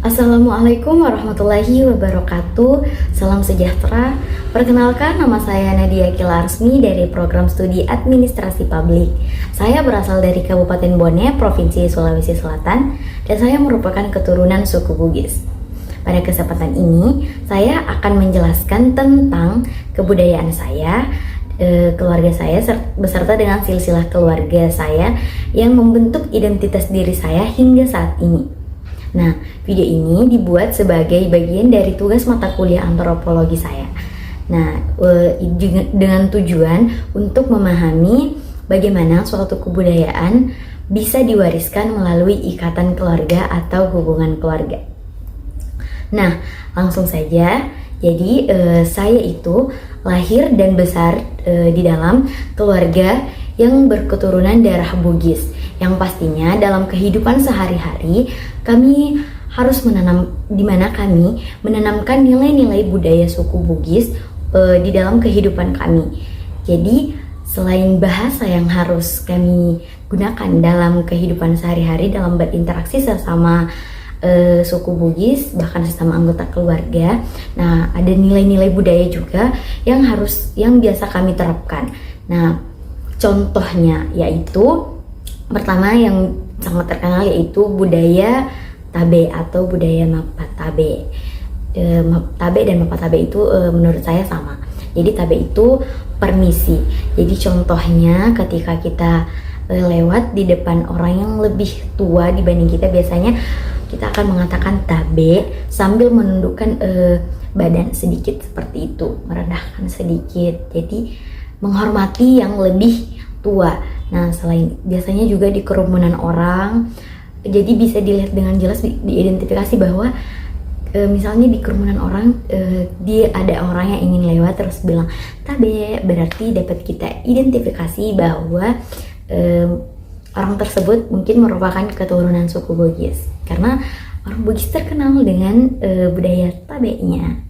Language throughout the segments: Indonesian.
Assalamualaikum warahmatullahi wabarakatuh. Salam sejahtera. Perkenalkan, nama saya Nadia Kilarsmi dari program studi Administrasi Publik. Saya berasal dari Kabupaten Bone, Provinsi Sulawesi Selatan, dan saya merupakan keturunan suku Bugis. Pada kesempatan ini, saya akan menjelaskan tentang kebudayaan saya, keluarga saya, beserta dengan silsilah keluarga saya yang membentuk identitas diri saya hingga saat ini. Nah, video ini dibuat sebagai bagian dari tugas mata kuliah antropologi saya. Nah, dengan tujuan untuk memahami bagaimana suatu kebudayaan bisa diwariskan melalui ikatan keluarga atau hubungan keluarga. Nah, langsung saja. Jadi, saya itu lahir dan besar di dalam keluarga yang berketurunan darah Bugis. Yang pastinya dalam kehidupan sehari-hari kami harus kami menanamkan nilai-nilai budaya suku Bugis di dalam kehidupan kami. Jadi selain bahasa yang harus kami gunakan dalam kehidupan sehari-hari dalam berinteraksi sesama suku Bugis, bahkan sesama anggota keluarga. Nah, ada nilai-nilai budaya juga yang biasa kami terapkan. Nah, contohnya yaitu pertama yang sangat terkenal yaitu budaya Tabe atau budaya Mapatabe. Tabe dan Mapatabe itu menurut saya sama. Jadi Tabe itu permisi. Jadi contohnya ketika kita lewat di depan orang yang lebih tua dibanding kita, biasanya kita akan mengatakan Tabe sambil menundukkan badan sedikit seperti itu, merendahkan sedikit. Jadi menghormati yang lebih tua. Nah, selain biasanya juga di kerumunan orang, jadi bisa dilihat dengan jelas diidentifikasi bahwa misalnya di kerumunan orang dia ada orang yang ingin lewat terus bilang Tabe, berarti dapat kita identifikasi bahwa orang tersebut mungkin merupakan keturunan suku Bugis, karena orang Bugis terkenal dengan budaya Tabe-nya.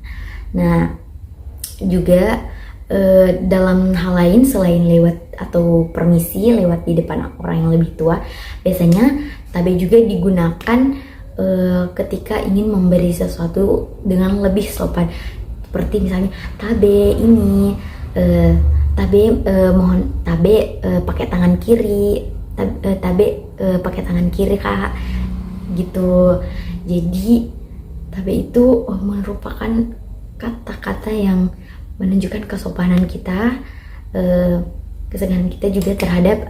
Nah, juga dalam hal lain selain lewat atau permisi lewat di depan orang yang lebih tua, biasanya Tabe juga digunakan ketika ingin memberi sesuatu dengan lebih sopan, seperti misalnya Tabe ini mohon Tabe pakai tangan kiri, Tabe pakai tangan kiri kak, gitu. Jadi Tabe itu merupakan kata-kata yang menunjukkan kesopanan kita, kesegahan kita juga terhadap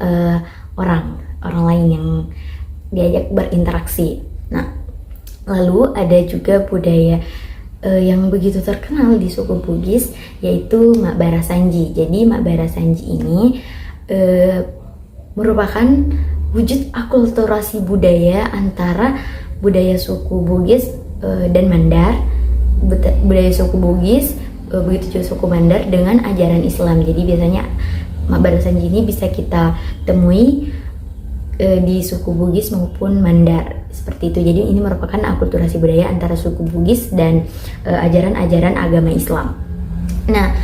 orang lain yang diajak berinteraksi. Nah, lalu ada juga budaya yang begitu terkenal di suku Bugis yaitu Makbara Sanji. Jadi Makbara Sanji ini merupakan wujud akulturasi budaya antara budaya suku Bugis dan Mandar, budaya suku Bugis begitu juga suku Mandar dengan ajaran Islam. Jadi biasanya Makbara Sanji ini bisa kita temui di suku Bugis maupun Mandar seperti itu. Jadi ini merupakan akulturasi budaya antara suku Bugis dan ajaran-ajaran agama Islam. Nah,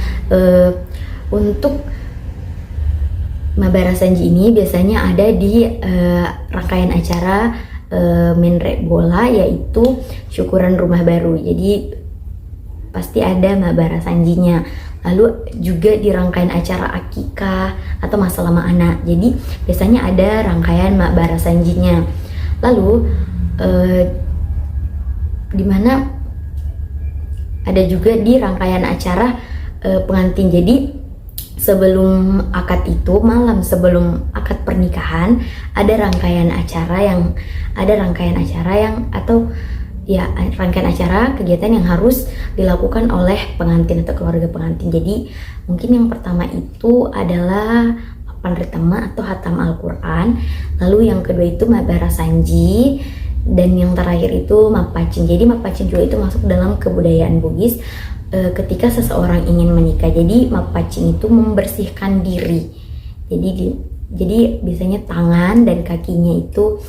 untuk Makbara Sanji ini biasanya ada di rangkaian acara Menrek Bola, yaitu syukuran rumah baru. Jadi pasti ada Makbara Sanjinya. Lalu juga di rangkaian acara akikah atau masa lama anak, jadi biasanya ada rangkaian Makbara Sanjinya. Lalu dimana ada juga di rangkaian acara pengantin. Jadi sebelum akad itu, malam sebelum akad pernikahan, ada rangkaian acara yang rangkaian acara kegiatan yang harus dilakukan oleh pengantin atau keluarga pengantin. Jadi mungkin yang pertama itu adalah papan ritma atau hatam Al-Quran, lalu yang kedua itu Makbara Sanji, dan yang terakhir itu Mapacing. Jadi Mapacing juga itu masuk dalam kebudayaan Bugis ketika seseorang ingin menikah. Jadi Mapacing itu membersihkan diri. Jadi biasanya tangan dan kakinya itu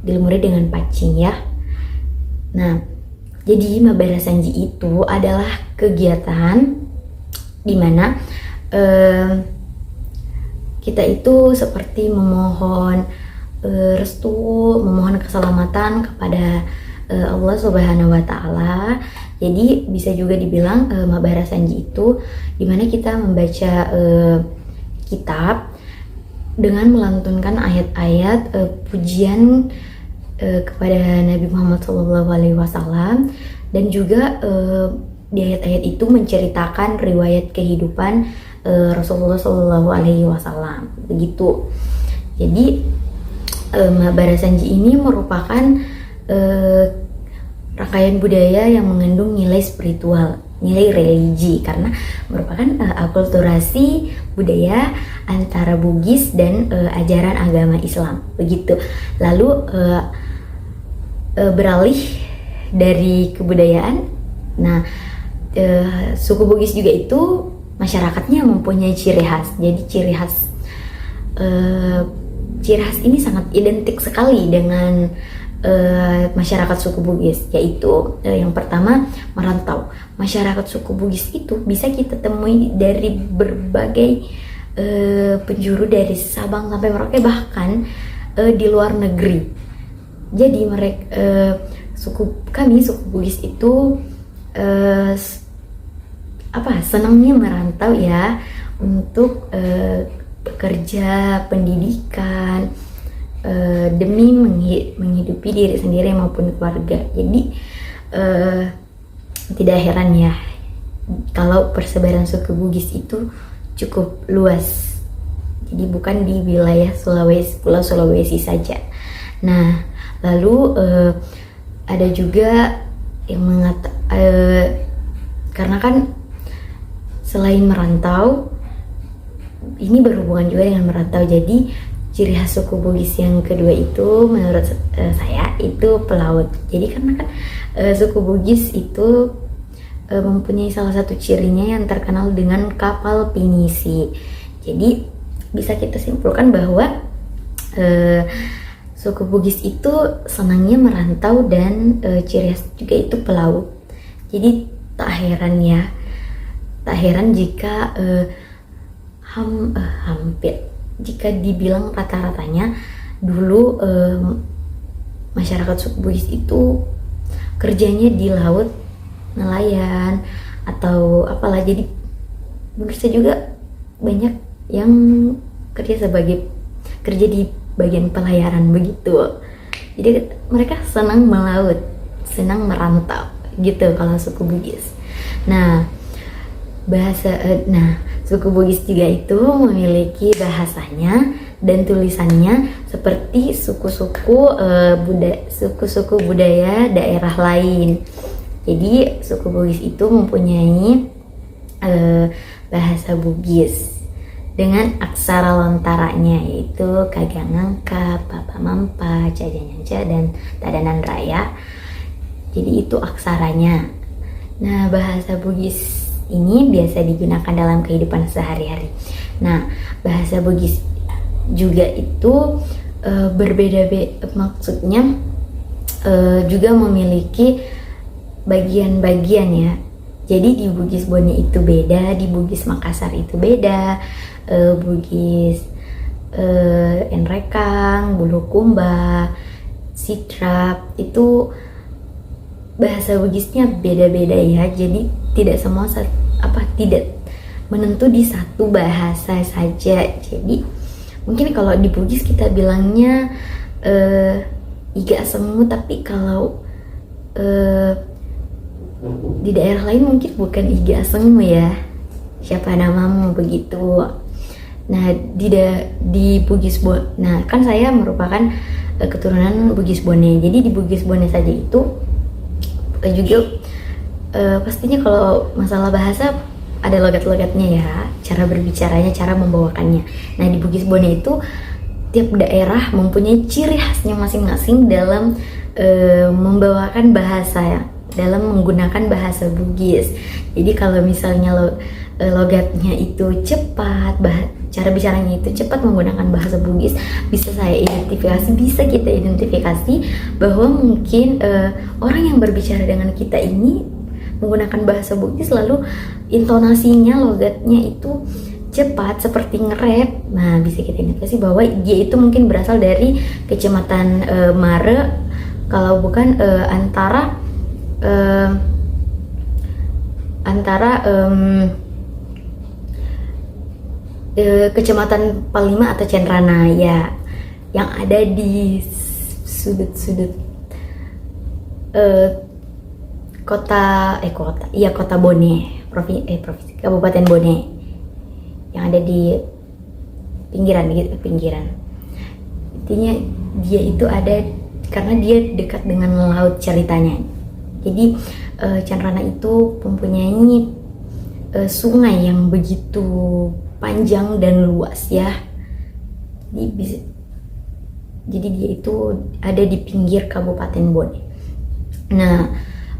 dilumuri dengan pacing ya. Nah, jadi Makbara Sanji itu adalah kegiatan di mana kita itu seperti memohon restu, memohon keselamatan kepada Allah Subhanahu wa Ta'ala. Jadi bisa juga dibilang Mabara Sanji itu dimana kita membaca kitab dengan melantunkan ayat-ayat pujian kepada Nabi Muhammad SAW, dan juga di ayat-ayat itu menceritakan riwayat kehidupan Rasulullah SAW begitu. Jadi Mabara Sanji ini merupakan rangkaian budaya yang mengandung nilai spiritual, nilai religi, karena merupakan akulturasi budaya antara Bugis dan ajaran agama Islam begitu. Lalu beralih dari kebudayaan, nah suku Bugis juga itu masyarakatnya mempunyai ciri khas. Jadi ciri khas ini sangat identik sekali dengan masyarakat suku Bugis, yaitu yang pertama merantau. Masyarakat suku Bugis itu bisa kita temui dari berbagai penjuru, dari Sabang sampai Merauke, bahkan di luar negeri. Jadi mereka suku Bugis itu senangnya merantau ya, untuk bekerja, pendidikan, demi menghidupi diri sendiri maupun keluarga. Jadi tidak heran ya kalau persebaran suku Bugis itu cukup luas. Jadi bukan di wilayah Pulau Sulawesi saja. Nah, lalu ada juga yang karena kan selain merantau, ini berhubungan juga dengan merantau. Jadi ciri khas suku Bugis yang kedua itu menurut saya itu pelaut. Jadi karena kan suku Bugis itu mempunyai salah satu cirinya yang terkenal dengan kapal pinisi. Jadi bisa kita simpulkan bahwa suku Bugis itu senangnya merantau dan ciri khas juga itu pelaut. Jadi tak heran jika jika dibilang rata-ratanya dulu masyarakat suku Bugis itu kerjanya di laut, nelayan atau apalah. Jadi menurut saya juga banyak yang kerja di bagian pelayaran begitu. Jadi mereka senang melaut, senang merantau gitu kalau suku Bugis. Nah, suku Bugis juga itu memiliki bahasanya dan tulisannya seperti suku-suku budaya daerah lain. Jadi suku Bugis itu mempunyai bahasa Bugis dengan aksara lontaranya, yaitu Kagangangka, Papa Mampa, Cajanyanja, dan Tadanan Raya. Jadi itu aksaranya. Nah, bahasa Bugis ini biasa digunakan dalam kehidupan sehari-hari. Nah, bahasa Bugis juga itu berbeda-beda, maksudnya juga memiliki bagian-bagian ya. Jadi di Bugis Bone itu beda, di Bugis Makassar itu beda, Bugis Enrekang, Bulukumba, Sidrap itu bahasa Bugisnya beda-beda ya. Jadi tidak semua tidak menentu di satu bahasa saja. Jadi mungkin kalau di Bugis kita bilangnya Iga Semu, tapi kalau di daerah lain mungkin bukan Iga Semu ya, siapa namamu begitu. Nah, di Bugis Bone, nah kan saya merupakan keturunan Bugis Bone. Jadi di Bugis Bone saja itu juga pastinya kalau masalah bahasa ada logat-logatnya ya, cara berbicaranya, cara membawakannya. Nah, di Bugis Bone itu tiap daerah mempunyai ciri khasnya masing-masing dalam membawakan bahasa ya, dalam menggunakan bahasa Bugis. Jadi kalau misalnya logatnya itu cepat, cara bicaranya itu cepat menggunakan bahasa Bugis, bisa kita identifikasi bahwa mungkin orang yang berbicara dengan kita ini menggunakan bahasa Bugis, lalu intonasinya, logatnya itu cepat seperti nge-rap. Nah, bisa kita indikasi bahwa dia itu mungkin berasal dari Kecamatan Mare, kalau bukan antara Kecamatan Palima atau Cenrana ya, yang ada di sudut-sudut kota Bone, provinsi Kabupaten Bone, yang ada di pinggiran. Intinya dia itu ada karena dia dekat dengan laut ceritanya. Jadi Cenrana itu mempunyai sungai yang begitu panjang dan luas ya. Jadi dia itu ada di pinggir Kabupaten Bone. Nah,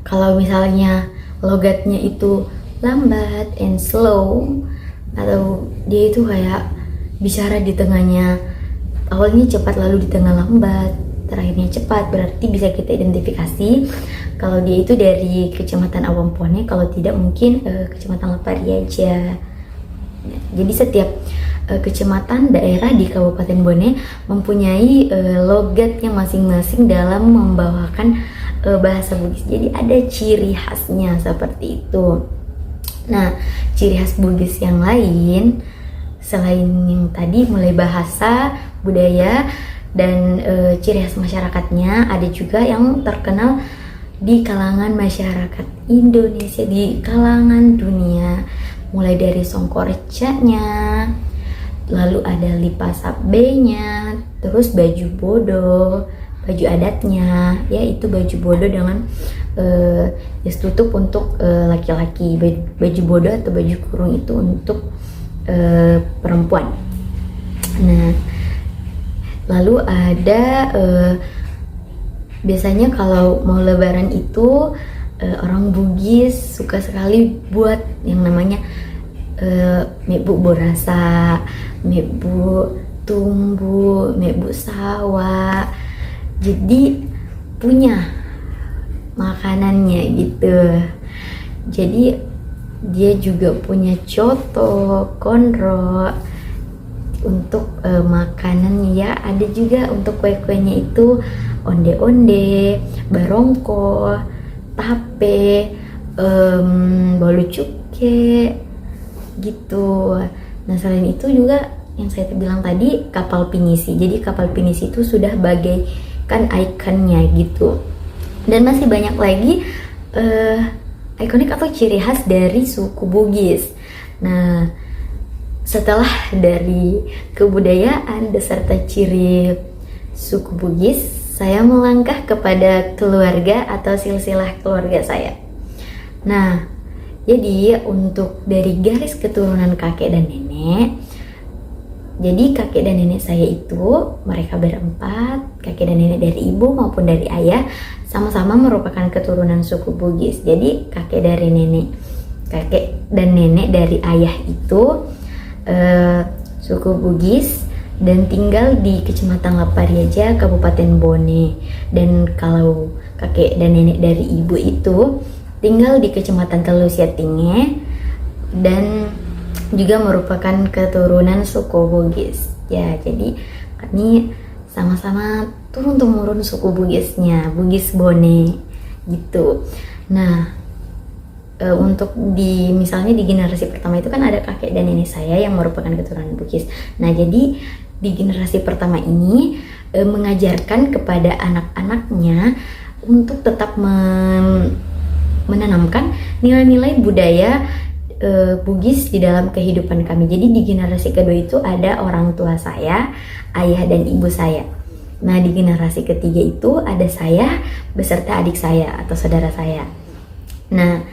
kalau misalnya logatnya itu lambat and slow, atau dia itu kayak bicara di tengahnya awalnya cepat lalu di tengah lambat, terakhirnya cepat, berarti bisa kita identifikasi kalau dia itu dari Kecamatan Awampone, kalau tidak mungkin Kecamatan Lepari aja. Jadi setiap kecamatan daerah di Kabupaten Bone mempunyai logatnya masing-masing dalam membawakan bahasa Bugis. Jadi ada ciri khasnya seperti itu. Nah, ciri khas Bugis yang lain selain yang tadi mulai bahasa, budaya, dan ciri khas masyarakatnya, ada juga yang terkenal di kalangan masyarakat Indonesia, di kalangan dunia, mulai dari songkorecanya, lalu ada lipasabenya, terus baju bodo, baju adatnya, yaitu baju bodo dengan jas tutup untuk laki-laki, baju bodo atau baju kurung itu untuk perempuan. Nah, lalu ada biasanya kalau mau lebaran itu orang Bugis suka sekali buat yang namanya mebu borasa, mebu tumbu, mebu sawa. Jadi punya makanannya gitu. Jadi dia juga punya coto, konro untuk makanannya ya. Ada juga untuk kue-kuenya itu onde-onde, barongko, tape, bolu cuke gitu. Nah, selain itu juga yang saya bilang tadi kapal pinisi. Jadi kapal pinisi itu sudah bagaikan ikonnya gitu. Dan masih banyak lagi ikonik atau ciri khas dari suku Bugis. Nah, setelah dari kebudayaan beserta ciri suku Bugis, saya melangkah kepada keluarga atau silsilah keluarga saya. Nah, jadi untuk dari garis keturunan kakek dan nenek, jadi kakek dan nenek saya itu mereka berempat, kakek dan nenek dari ibu maupun dari ayah, sama-sama merupakan keturunan suku Bugis. Jadi kakek dan nenek dari ayah itu suku Bugis dan tinggal di Kecamatan Lapariaja, Kabupaten Bone. Dan kalau kakek dan nenek dari ibu itu tinggal di Kecamatan Telusiatinge dan juga merupakan keturunan suku Bugis. Ya, jadi kami sama-sama turun-temurun suku Bugisnya, Bugis Bone gitu. Nah, untuk misalnya di generasi pertama itu kan ada kakek dan nenek saya yang merupakan keturunan Bugis. Nah, jadi di generasi pertama ini mengajarkan kepada anak-anaknya untuk tetap menanamkan nilai-nilai budaya Bugis di dalam kehidupan kami. Jadi di generasi kedua itu ada orang tua saya, ayah dan ibu saya. Nah, di generasi ketiga itu ada saya beserta adik saya atau saudara saya. Nah,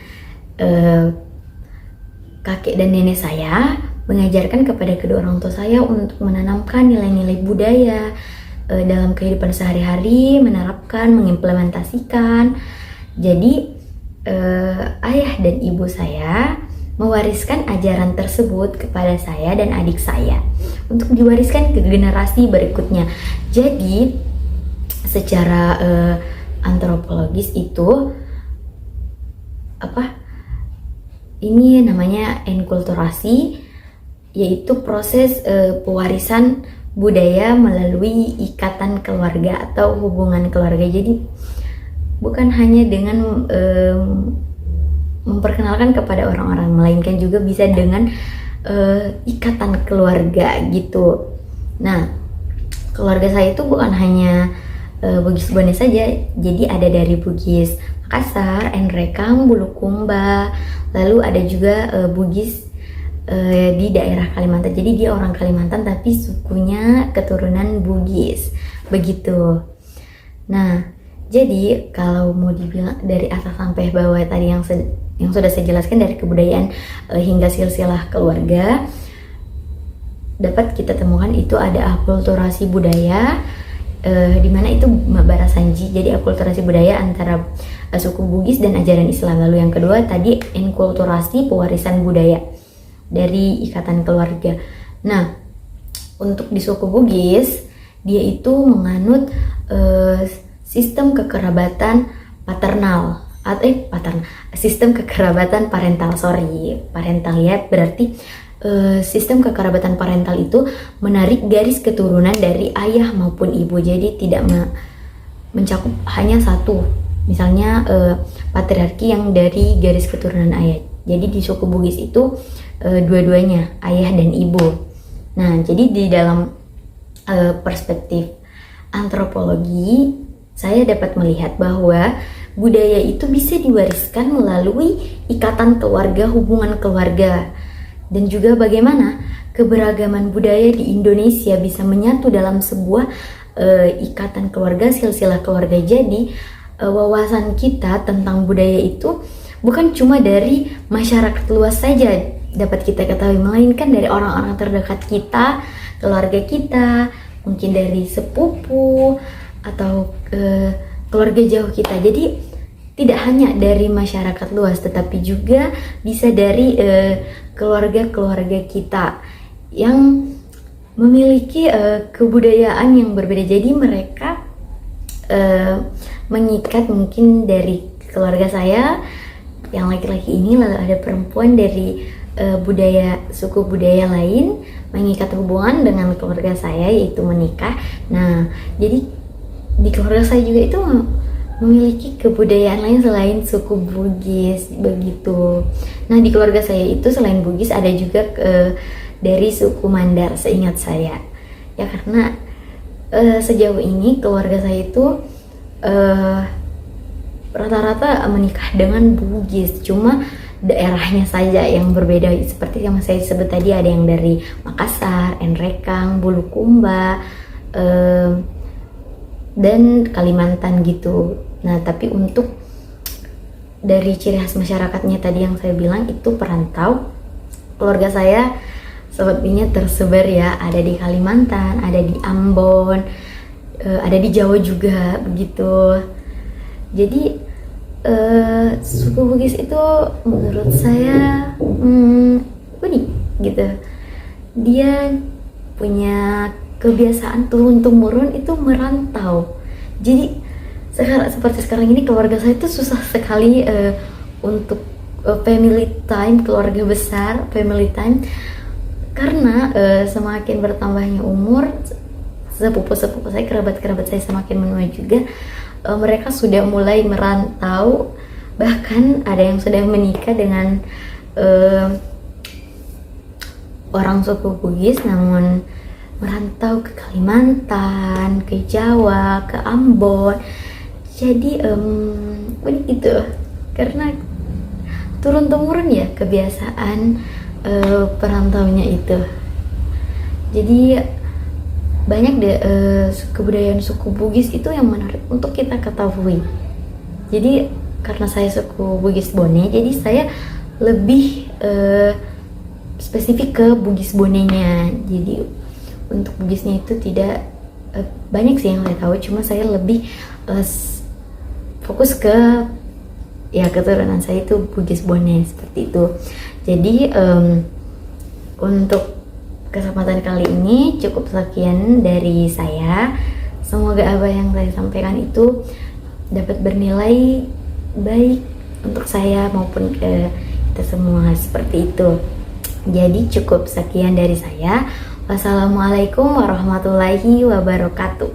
kakek dan nenek saya mengajarkan kepada kedua orang tua saya untuk menanamkan nilai-nilai budaya dalam kehidupan sehari-hari, menerapkan, mengimplementasikan. Jadi ayah dan ibu saya mewariskan ajaran tersebut kepada saya dan adik saya untuk diwariskan ke generasi berikutnya. Jadi secara antropologis itu ini namanya enkulturasi. yaitu proses pewarisan budaya melalui ikatan keluarga atau hubungan keluarga. Jadi bukan hanya dengan memperkenalkan kepada orang-orang, melainkan juga bisa dengan ikatan keluarga gitu. Nah, keluarga saya itu bukan hanya Bugis Bone saja, jadi ada dari Bugis Makassar, Enrekang, Bulukumba, lalu ada juga Bugis di daerah Kalimantan. Jadi dia orang Kalimantan tapi sukunya keturunan Bugis, begitu. Nah, jadi kalau mau dibilang dari atas sampai bawah tadi yang sudah saya jelaskan, dari kebudayaan hingga silsilah keluarga, dapat kita temukan itu ada akulturasi budaya, di mana itu barasanji, jadi akulturasi budaya antara suku Bugis dan ajaran Islam. Lalu yang kedua tadi enkulturasi, pewarisan budaya dari ikatan keluarga. Nah, untuk di suku Bugis dia itu menganut sistem kekerabatan paternal atau sistem kekerabatan parental, parental ya, berarti sistem kekerabatan parental itu menarik garis keturunan dari ayah maupun ibu, jadi tidak mencakup hanya satu, misalnya patriarki yang dari garis keturunan ayah. Jadi di suku Bugis itu dua-duanya, ayah dan ibu. Nah, jadi di dalam perspektif antropologi, saya dapat melihat bahwa budaya itu bisa diwariskan melalui ikatan keluarga, hubungan keluarga, dan juga bagaimana keberagaman budaya di Indonesia bisa menyatu dalam sebuah ikatan keluarga, silsilah keluarga. Jadi wawasan kita tentang budaya itu bukan cuma dari masyarakat luas saja dapat kita ketahui, melainkan dari orang-orang terdekat kita, keluarga kita, mungkin dari sepupu atau keluarga jauh kita. Jadi tidak hanya dari masyarakat luas, tetapi juga bisa dari keluarga-keluarga kita yang memiliki kebudayaan yang berbeda. Jadi mereka mengikat, mungkin dari keluarga saya yang laki-laki ini, lalu ada perempuan dari suku budaya lain, mengikat hubungan dengan keluarga saya, yaitu menikah. Nah, jadi di keluarga saya juga itu memiliki kebudayaan lain selain suku Bugis, begitu. Nah, di keluarga saya itu selain Bugis ada juga dari suku Mandar, seingat saya. Ya, karena sejauh ini keluarga saya itu rata-rata menikah dengan Bugis, cuma daerahnya saja yang berbeda. Seperti yang saya sebut tadi, ada yang dari Makassar, Enrekang, Bulukumba, dan Kalimantan gitu. Nah, tapi untuk dari ciri khas masyarakatnya tadi yang saya bilang itu perantau. Keluarga saya sepertinya tersebar ya, ada di Kalimantan, ada di Ambon, ada di Jawa juga begitu. Jadi suku Bugis itu menurut saya unik gitu. Dia punya kebiasaan turun-temurun itu merantau. Jadi seperti sekarang ini keluarga saya itu susah sekali untuk family time, keluarga besar, family time, karena semakin bertambahnya umur, sepupu-sepupu saya, kerabat-kerabat saya semakin menua juga, mereka sudah mulai merantau, bahkan ada yang sudah menikah dengan orang suku Bugis, namun merantau ke Kalimantan, ke Jawa, ke Ambon. Jadi unik gitu, karena turun-temurun ya kebiasaan perantaunya itu. Jadi banyak deh kebudayaan suku Bugis itu yang menarik untuk kita ketahui. Jadi karena saya suku Bugis Bone, jadi saya lebih spesifik ke Bugis Bonenya. Jadi untuk Bugisnya itu tidak banyak sih yang saya tahu, cuma saya lebih fokus ke ya keturunan saya itu Bugis Bone, seperti itu. Jadi untuk kesempatan kali ini cukup sekian dari saya. Semoga apa yang saya sampaikan itu dapat bernilai baik untuk saya maupun kita semua, seperti itu. Jadi cukup sekian dari saya. Wassalamualaikum warahmatullahi wabarakatuh.